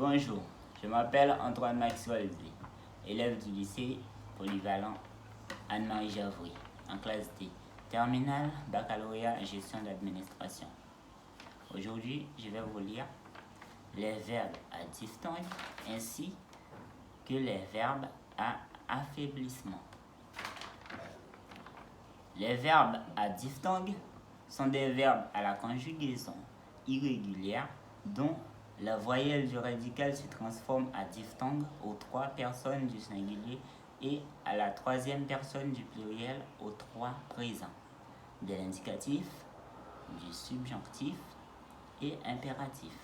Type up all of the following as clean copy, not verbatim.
Bonjour, je m'appelle Antoine Maxwell, élève du lycée polyvalent Anne-Marie Javry, en classe D, terminale baccalauréat en gestion d'administration. Aujourd'hui, je vais vous lire les verbes à diphtongue ainsi que les verbes à affaiblissement. Les verbes à diphtongue sont des verbes à la conjugaison irrégulière dont la voyelle du radical se transforme à diphtongue aux trois personnes du singulier et à la troisième personne du pluriel aux trois présents, de l'indicatif, du subjonctif et impératif.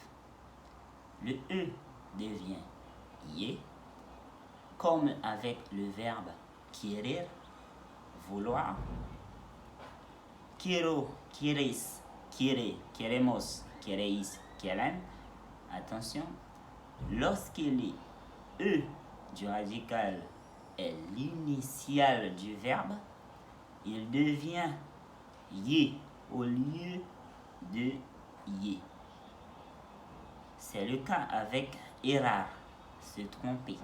Le E devient IE, comme avec le verbe querer, vouloir. Quiero, quieres, quiere, queremos, queréis, quieren. Attention, lorsque le E du radical est l'initiale du verbe, il devient IE au lieu de IE. C'est le cas avec errar, se tromper.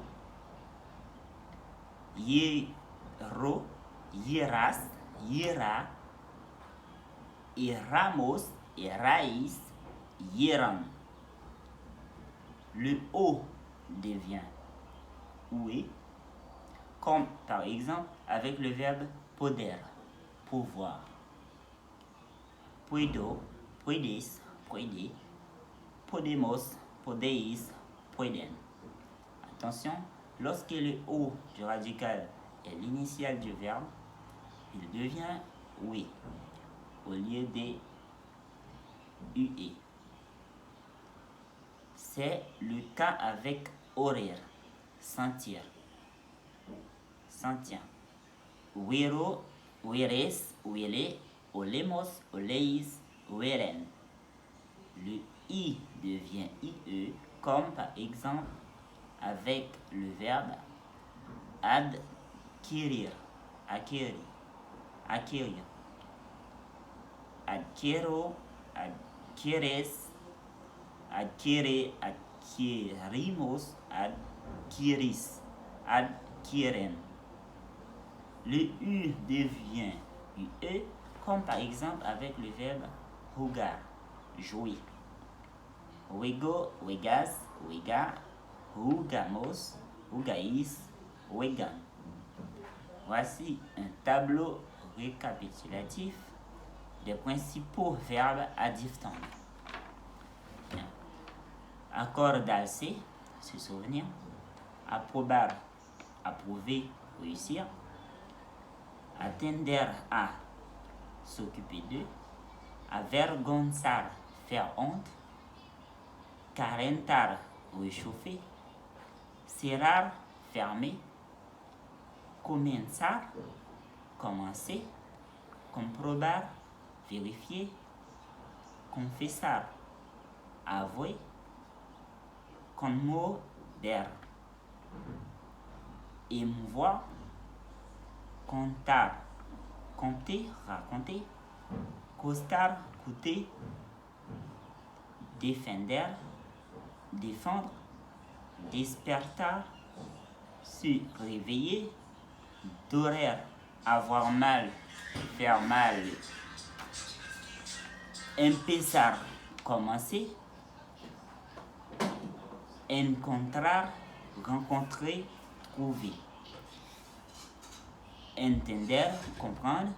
Hiero, hieras, hiera, erramos, errais, hieran. Le O devient OUE, comme par exemple avec le verbe poder, pouvoir. Puedo, puedes, puede, podemos, podeis, pueden. Attention, lorsque le O du radical est l'initiale du verbe, il devient OUE au lieu de UE. C'est le cas avec orer, sentir. Sentir. Huero, hueres, huele, olemos, oleis, hueren. Le I devient IE, comme par exemple avec le verbe adquirir, acquérir, acquérir. Adquiero, adquieres, adquiere, adquirimos, adquiris, adquieren. Le U devient UE, comme par exemple avec le verbe jugar, jouer. Juego, juegas, juega, jugamos, jugais, juegan. Voici un tableau récapitulatif des principaux verbes à diphtongue. Accordarse, se souvenir. Aprobar, approuver, réussir. Atender à, s'occuper de. Avergonzar, faire honte. Calentar, réchauffer. Cerrar, fermer. Comenzar, commencer. Comprobar, vérifier. Confessar, avouer. Conmover, émouvoir. Contar, compter, raconter. Costar, coûter. Defender, défendre. Despertar, se réveiller. Doler, avoir mal, faire mal. Empezar, commencer. Encontrar, rencontrer, trouver. Entender, comprendre.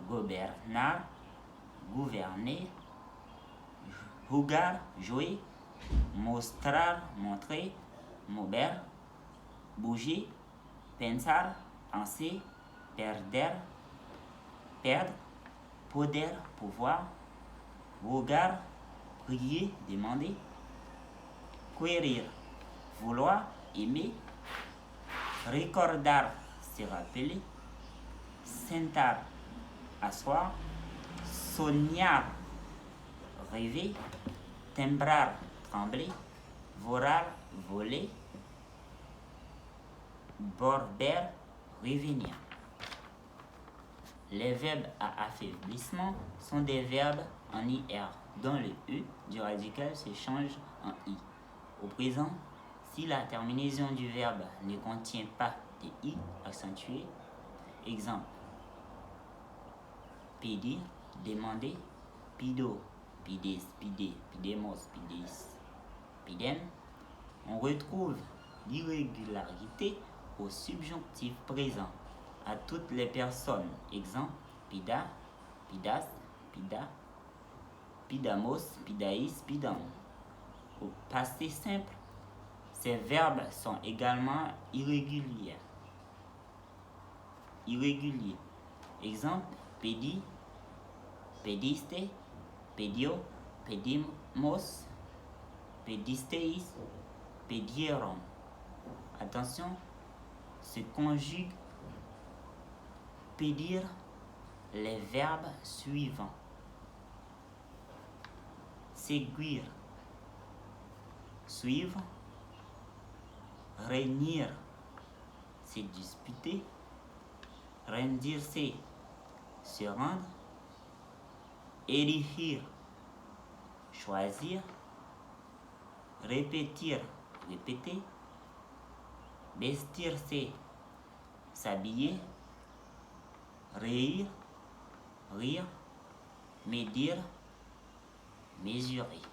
Gobernar, gouverner. Jugar, jouer. Mostrar, montrer. Mover, bouger. Pensar, penser. Perder, perdre. Poder, pouvoir. Rogar, prier, demander. Querer, vouloir, aimer. Recordar, se rappeler. Sentar, asseoir. Sonhar, rêver. Tembrar, trembler. Vorar, voler. Borber, revenir. Les verbes à affaiblissement sont des verbes en IR, dont le E du radical se change en I. Au présent, si la terminaison du verbe ne contient pas de i accentué, exemple, pedir, demander, pido, pides, pide, pidemos, pidis, pidem, on retrouve l'irrégularité au subjonctif présent à toutes les personnes. Exemple, pida, pidas, pida, pidamos, pidaïs, pidam. Au passé simple, ces verbes sont également irréguliers. Exemple, pedi, pediste, pedio, pedimos, pedisteis, pedieron. Attention, se conjugue pedir les verbes suivants. Seguir, suivre, reñir, se disputer, rendirse, se rendre, elegir, choisir, répéter, répéter, vestirse, s'habiller, rire, rire, medir, mesurer.